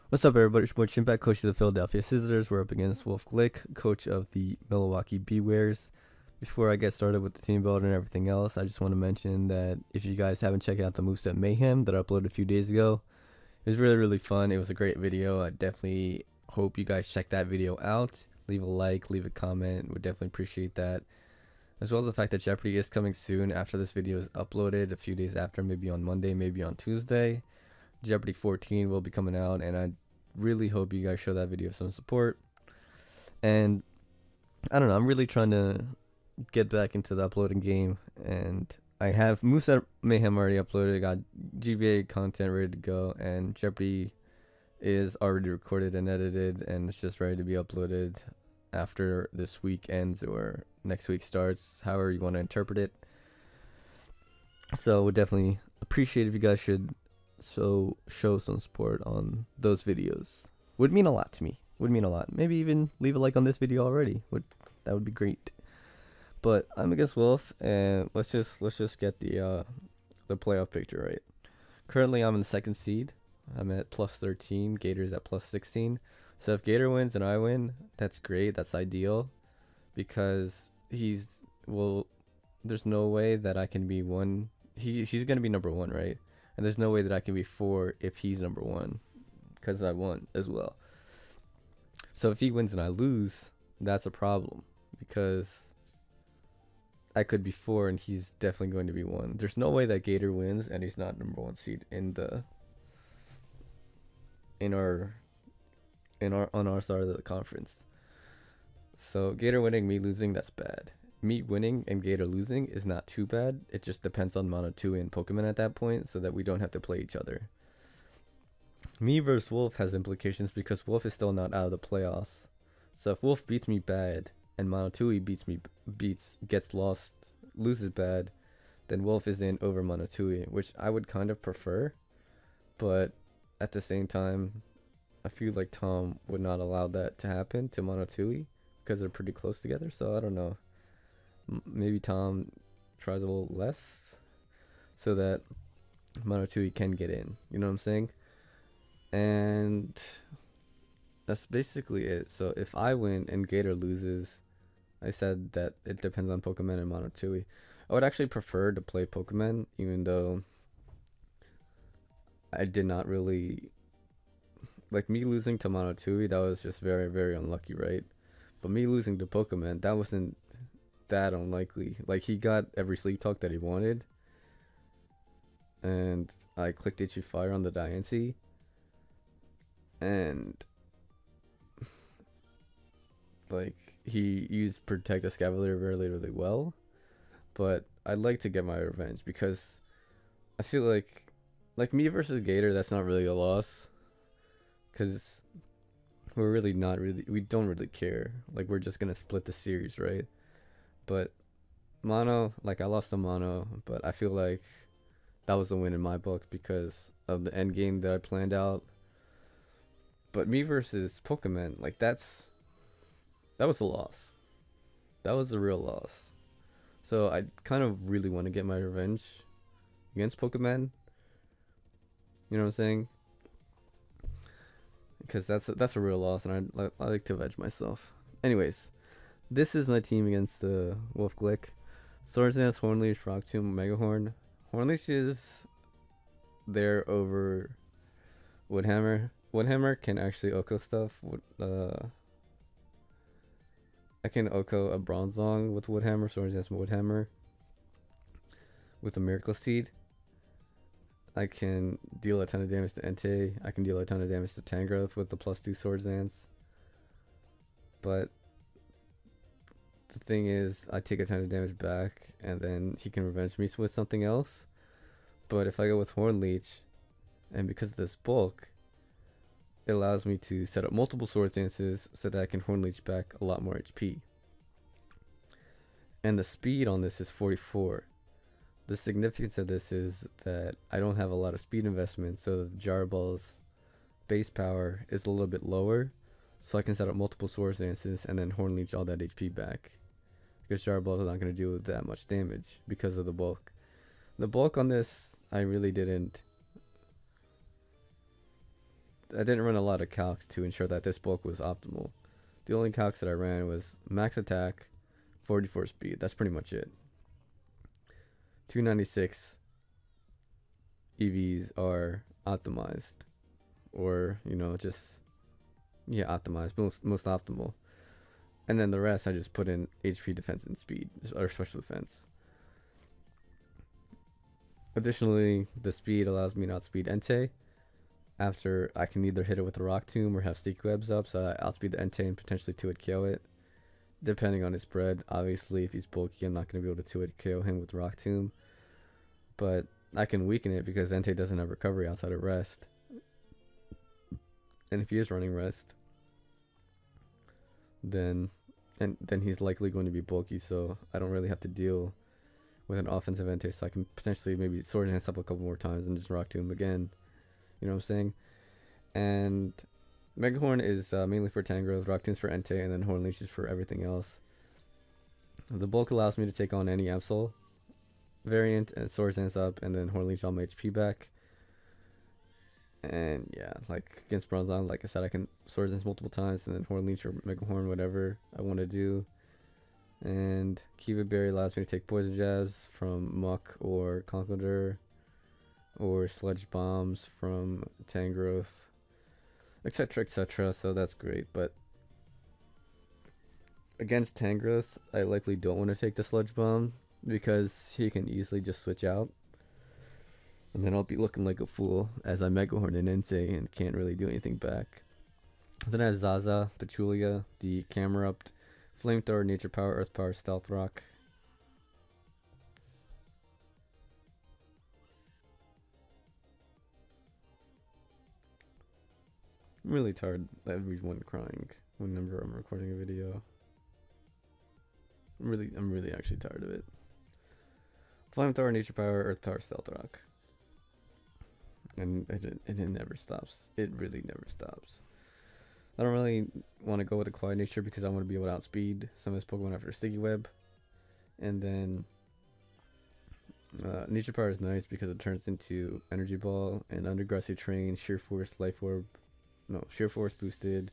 What's up, everybody? It's your boy Chimpact, coach of the Philadelphia Scizors. We're up against wolfred, coach of the Milwaukee Bewears. Before I get started with the team builder and everything else, I just want to mention that if you guys haven't checked out the moveset mayhem that I uploaded a few days ago, it was really fun. It was a great video. I definitely hope you guys check that video out. Leave a like, leave a comment. Would definitely appreciate that. As well as the fact that Jeopardy is coming soon after this video is uploaded, a few days after, maybe on Monday, maybe on Tuesday. Jeopardy 14 will be coming out, and I really hope you guys show that video some support. And I don't know, I'm really trying to get back into the uploading game, and I have moveset mayhem already uploaded, got GBA content ready to go, and Jeopardy is already recorded and edited, and it's just ready to be uploaded after this week ends or next week starts, however you want to interpret it. So would definitely appreciate if you guys should show some support on those videos. Would mean a lot to me. Would mean a lot. Maybe even leave a like on this video already. That would be great. But I'm against Wolf, and let's just get the playoff picture right. Currently I'm in the second seed. I'm at plus 13. Gator's at plus 16. So if Gator wins and I win, that's great. That's ideal, because there's no way that I can be one. He's gonna be number one, right? And there's no way that I can be 4 if he's number 1, because I won as well. So if he wins and I lose, that's a problem, because I could be 4 and he's definitely going to be 1. There's no way that Gator wins and he's not number 1 seed on our side of the conference. So Gator winning, me losing, that's bad. Me winning and Gator losing is not too bad. It just depends on Mono 2 and Pokemon at that point, so that we don't have to play each other. Me versus Wolf has implications because Wolf is still not out of the playoffs. So if Wolf beats me bad and Mono 2 loses bad, then Wolf is in over Mono 2, which I would kind of prefer. But at the same time, I feel like Tom would not allow that to happen to Mono 2 because they're pretty close together. So I don't know. Maybe Tom tries a little less so that Mono 2 can get in. You know what I'm saying? And that's basically it. So if I win and Gator loses, I said that it depends on Pokemon and Mono 2. I would actually prefer to play Pokemon, even though I did not really like me losing to Mono 2. That was just very unlucky, right? But me losing to Pokemon, that wasn't that unlikely. Like, he got every sleep talk that he wanted, and I clicked HE Fire on the Diancie, and like, he used Protect Escavalier really well. But I'd like to get my revenge, because I feel like me versus Gator, that's not really a loss, because we don't really care. Like, we're just gonna split the series, right? But Mono, like, I lost to Mono, but I feel like that was a win in my book because of the end game that I planned out. But me versus Pokemon, like, that was a loss. That was a real loss. So I kind of really want to get my revenge against Pokemon. You know what I'm saying? Because that's a real loss, and I like to avenge myself. Anyways, this is my team against the wolfred. Swordsdance, Hornleash, Rock Tomb, Megahorn. Hornleash is there over Woodhammer. Woodhammer can actually Oko stuff. I can Oko a Bronzong with Woodhammer, Swordsdance Woodhammer with a Miracle Seed. I can deal a ton of damage to Entei. I can deal a ton of damage to Tangrowth with the +2 Swordsdance. But the thing is, I take a ton of damage back, and then he can revenge me with something else. But if I go with Hornleech, and because of this bulk, it allows me to set up multiple Swordsdances so that I can Hornleech back a lot more HP. And the speed on this is 44. The significance of this is that I don't have a lot of speed investment, so the Jar Ball's base power is a little bit lower. So I can set up multiple Swordsdances and then Hornleech all that HP back, because Jar Ball is not going to do that much damage because of the bulk. The bulk on this, I really didn't I didn't run a lot of calcs to ensure that this bulk was optimal. The only calcs that I ran was max attack, 44 speed. That's pretty much it. 296 EVs are optimized, or just optimized, most optimal. And then the rest I just put in HP, defense, and speed, or special defense. Additionally, the speed allows me to outspeed Entei. After I can either hit it with the Rock Tomb or have Sticky Webs up, so I outspeed the Entei and potentially 2-hit KO it. Depending on his spread. Obviously, if he's bulky, I'm not going to be able to 2-hit KO him with Rock Tomb. But I can weaken it because Entei doesn't have recovery outside of rest. And if he is running rest, then he's likely going to be bulky, so I don't really have to deal with an offensive Entei, so I can potentially maybe Sword Dance up a couple more times and just Rock Tomb again. You know what I'm saying? And Mega Horn is mainly for Tangrowth, Rock Tombs for Entei, and then Horn Leeches for everything else. The bulk allows me to take on any Absol variant and Sword Dance up, and then Horn Leech all my HP back. And yeah, like against Bronzong, like I said, I can Sword Dance multiple times, and then Horn Leech or Mega Horn, whatever I want to do. And Kiva Berry allows me to take Poison Jabs from Muck or Conkeldurr, or Sludge Bombs from Tangrowth, etc, etc, so that's great. But against Tangrowth, I likely don't want to take the Sludge Bomb, because he can easily just switch out. And then I'll be looking like a fool as I Mega Horn and Entei and can't really do anything back. Then I have Zaza, Pachulia, the Camerupt, Flamethrower, Nature Power, Earth Power, Stealth Rock. I'm really tired of everyone crying whenever I'm recording a video. I'm really actually tired of it. Flamethrower, Nature Power, Earth Power, Stealth Rock. And it never stops. It really never stops. I don't really want to go with a Quiet Nature because I want to be able to outspeed some of his Pokemon after Sticky Web. And then Nature Power is nice because it turns into Energy Ball and under Grassy Terrain, Sheer Force, Life Orb. No, Sheer Force boosted,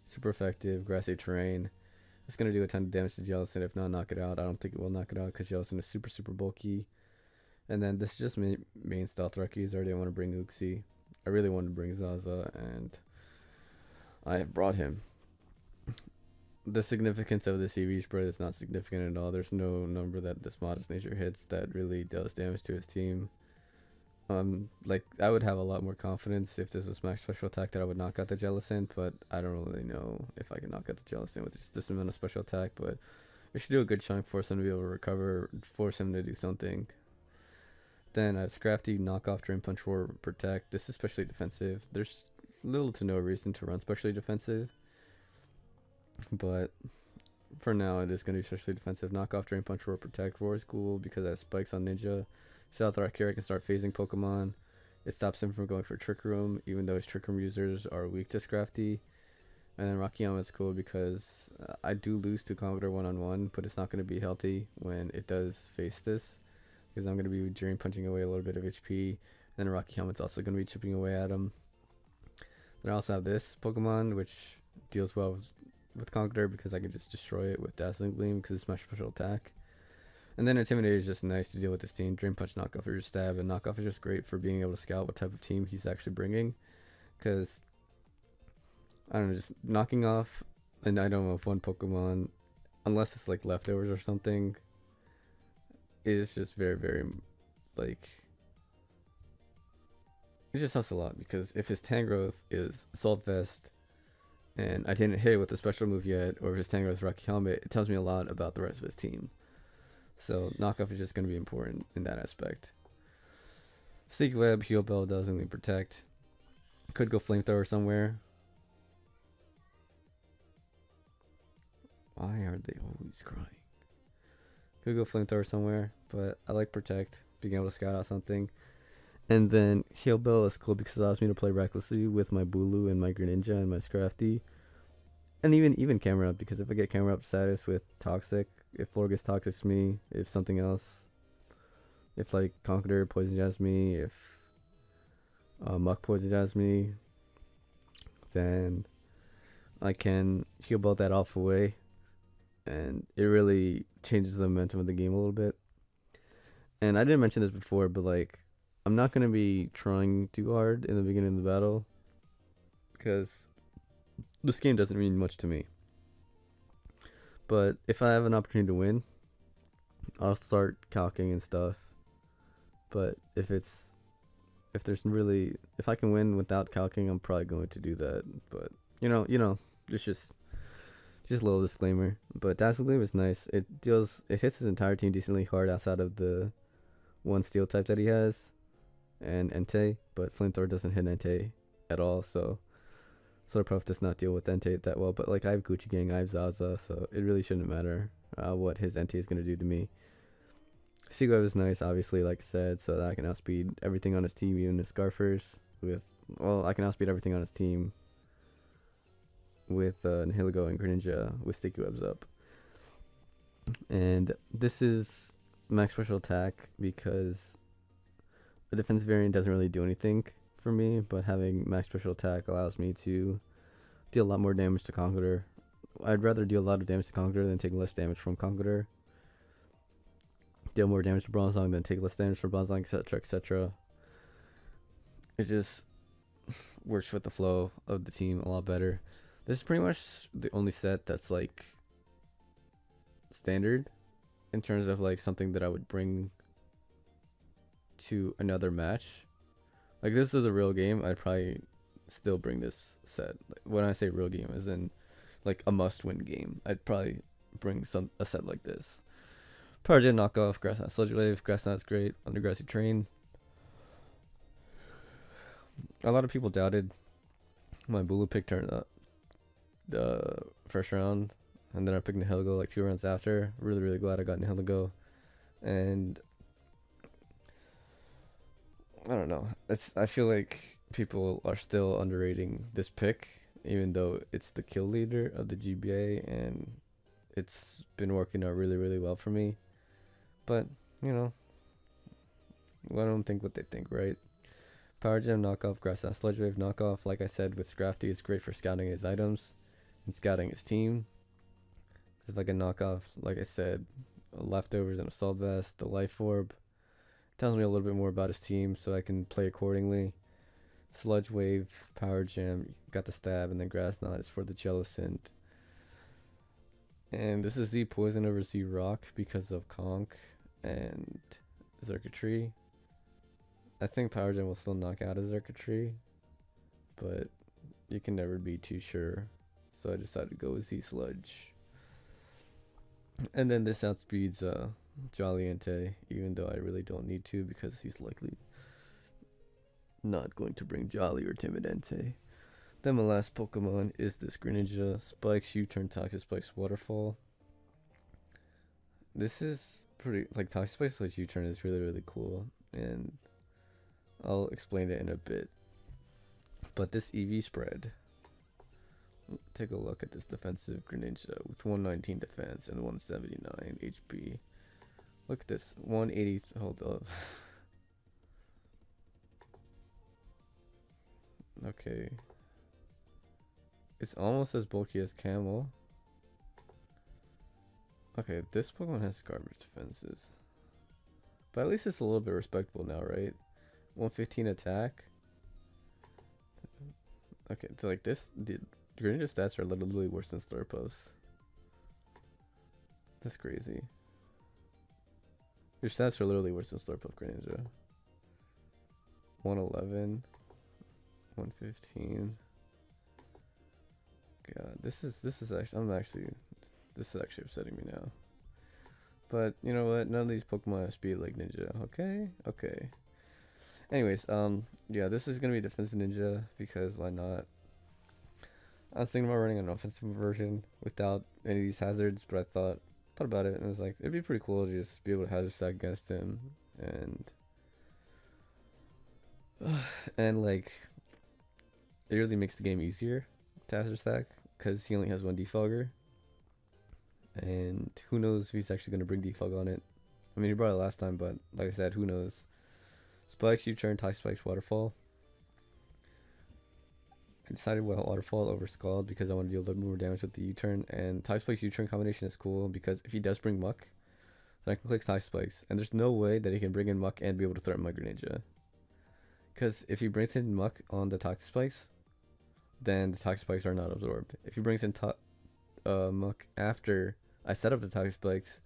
super effective, Grassy Terrain. It's going to do a ton of damage to Jellicent, if not knock it out. I don't think it will knock it out because Jellicent is super bulky. And then this is just main Stealth Rockies. I already want to bring Uxie. I really wanted to bring Zaza, and I have brought him. The significance of this EV spread is not significant at all. There's no number that this Modest Nature hits that really does damage to his team. Like, I would have a lot more confidence if this was max special attack that I would knock out the Jellicent, but I don't really know if I can knock out the Jellicent with just this amount of special attack. But we should do a good chunk, force him to be able to recover, force him to do something. Then I have Scrafty, Knock Off, Drain Punch, Roar, Protect. This is especially defensive. There's little to no reason to run specially defensive, but for now it is going to be especially defensive. Knock Off, Drain Punch, Roar, Protect. Roar is cool because I have Spikes on Ninja. Stealth Rock here, I can start phasing Pokemon. It stops him from going for Trick Room, even though his Trick Room users are weak to Scrafty. And then Rockiyama is cool because I do lose to Conkeldurr one-on-one, but it's not going to be healthy when it does face this, because I'm going to be Drain Punching away a little bit of HP. Then Rocky Helmet's also going to be chipping away at him. Then I also have this Pokemon, which deals well with Conkeldurr because I can just destroy it with Dazzling Gleam because it's my special attack. And then Intimidate is just nice to deal with this team. Drain Punch, Knock Off, or just Stab. And Knock Off is just great for being able to scout what type of team he's actually bringing. Because, I don't know, just knocking off, and I don't know if one Pokemon, unless it's like leftovers or something, is just very, like, it just helps a lot. Because if his Tangrowth is Assault Vest, and I didn't hit it with a special move yet, or if his Tangrowth is Rocky Helmet, it tells me a lot about the rest of his team. So knockoff is just going to be important in that aspect. Sticky Web, Heal Bell, doesn't protect. Could go Flamethrower somewhere. Why are they always crying? Could go Flamethrower somewhere, but I like Protect, being able to scout out something. And then Heal Bell is cool because it allows me to play recklessly with my Bulu and my Greninja and my Scrafty. And even Camera Up, because if I get Camera Up status with Toxic, if Florges Toxics me, if something else, if like Conkeldurr Poison Jabs me, if Muck Poison Jabs me, then I can heal both that off away, and it really changes the momentum of the game a little bit. And I didn't mention this before, but like, I'm not gonna be trying too hard in the beginning of the battle because this game doesn't mean much to me. But if I have an opportunity to win, I'll start calcing and stuff. But if I can win without calcing, I'm probably going to do that. But you know, it's just a little disclaimer. But Dazzle Gleam is nice. It hits his entire team decently hard outside of the one steel type that he has, and Entei. But Flamethrower doesn't hit Entei at all, so Slurpuff does not deal with Entei that well. But like, I have Gucci Gang, I have Zaza, so it really shouldn't matter what his Entei is gonna do to me. Seagull is nice, obviously, like I said, so that I can outspeed everything on his team, even his Scarfers. I can outspeed everything on his team with Nihilego and Greninja with Sticky Webs up. And this is max special attack because the defense variant doesn't really do anything for me, but having max special attack allows me to deal a lot more damage to Conqueror. I'd rather deal a lot of damage to Conqueror than take less damage from Conqueror. Deal more damage to Bronzong than take less damage from Bronzong, etc., etc. It just works with the flow of the team a lot better. This is pretty much the only set that's like standard in terms of like something that I would bring to another match. Like, this is a real game, I'd probably still bring this set. Like, when I say real game, as in like a must-win game, I'd probably bring a set like this. Power Gem knockoff, Grass Knot Sludge Wave. Grass Knot's great. Undergrassy Terrain. A lot of people doubted my Bulu pick turn up the first round, and then I picked Nihilego like 2 rounds after. Really glad I got Nihilego. And I don't know. I feel like people are still underrating this pick, even though it's the kill leader of the GBA, and it's been working out really well for me. But, you know, let them think what they think, right? Power Gem knockoff, Grass Knot Sludge Wave knockoff. Like I said, with Scrafty, it's great for scouting his items and scouting his team. If I can knock off, like I said, leftovers and Assault Vest, the Life Orb, tells me a little bit more about his team, so I can play accordingly. Sludge Wave, Power Gem, got the stab, and then Grass Knot is for the Jellicent. And this is Z Poison over Z Rock because of Conk and Circuitry. I think Power Gem will still knock out a Circuitry, but you can never be too sure. So I decided to go with Z Sludge. And then this outspeeds Jolly Entei, even though I really don't need to because he's likely not going to bring Jolly or Timid Entei. Then my last Pokemon is this Greninja, Spikes U-Turn, Toxic Spikes Waterfall. This is pretty, like, Toxic Spikes plus U-Turn is really cool, and I'll explain it in a bit. But this EV spread, take a look at this defensive Greninja with 119 defense and 179 HP. Look at this, 180, hold up. Okay. It's almost as bulky as Camel. Okay, this Pokemon has garbage defenses. But at least it's a little bit respectable now, right? 115 attack. Okay, so like this, the Greninja stats are literally worse than Slurpuff's. That's crazy. Your stats are literally worse than Slurpuff Greninja. 111. 115. God, this is actually this is actually upsetting me now. But you know what? None of these Pokemon have speed like Ninja. Okay. Anyways, yeah, this is gonna be defensive Ninja because why not? I was thinking about running an offensive version without any of these hazards, but I thought about it and it was like it'd be pretty cool to just be able to hazard stack against him and like it really makes the game easier to hazard stack because he only has one defogger, and who knows if he's actually going to bring defog on it. I mean, he brought it last time, but like I said, who knows. Spikes U-Turn, Toxic Spikes Waterfall. decided well waterfall over scald because I want to deal a little more damage with the U-turn, and tie spikes U-turn combination is cool because if he does bring muck, then I can click tie spikes, and there's no way that he can bring in muck and be able to threaten my Greninja. Because if he brings in muck on the toxic spikes, then the toxic spikes are not absorbed. If he brings in muck after I set up the toxic spikes,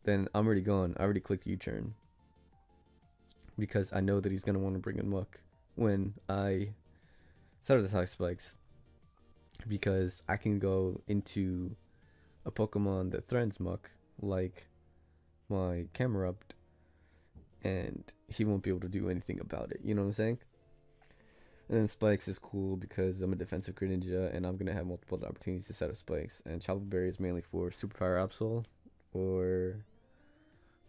then I'm already gone. I already clicked U-turn. Because I know that he's going to want to bring in muck when I set up the toxic spikes. Because I can go into a Pokemon that threatens muck, like my Camerupt, and he won't be able to do anything about it. You know what I'm saying? And then spikes is cool because I'm a defensive Greninja and I'm gonna have multiple opportunities to set up spikes. And Chapel Berry is mainly for Superpower Absol or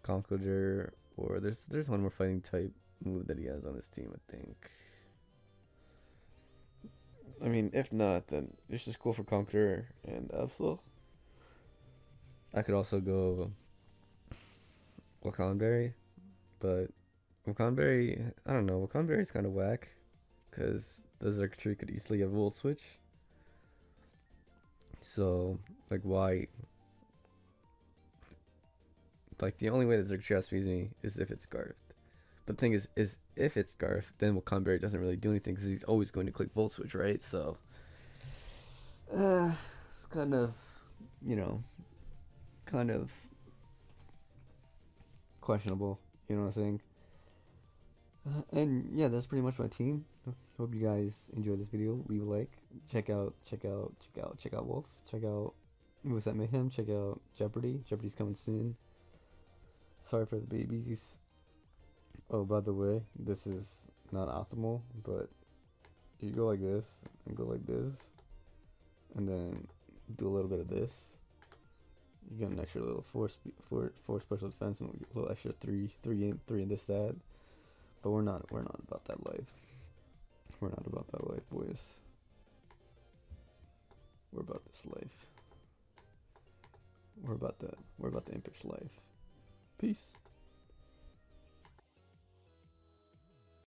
Conkeldurr, or there's one more fighting type move that he has on his team, I think. I mean, if not, then it's just cool for Conkeldurr and Absol. I could also go Berry, but Berry, I don't know. Berry's kind of whack because the Xerxtree could easily have Volt Switch. So, like, why? Like, the only way that Xerxtree has to beat me is if it's Scarfed. But the thing is if it's Scarfed, then Berry doesn't really do anything because he's always going to click Volt Switch, right? So, it's kind of, you know, kind of questionable, you know what I'm saying? And yeah, that's pretty much my team. Hope you guys enjoyed this video. Leave a like. Check out Wolf. Check out What's That Mayhem. Check out Jeopardy. Jeopardy's coming soon. Sorry for the babies. Oh, by the way, this is not optimal, but you go like this and go like this, and then do a little bit of this. You get an extra little four special defense and a little extra three in this that. But we're not about that life. We're not about that life, boys. We're about this life. We're about the impish life. Peace.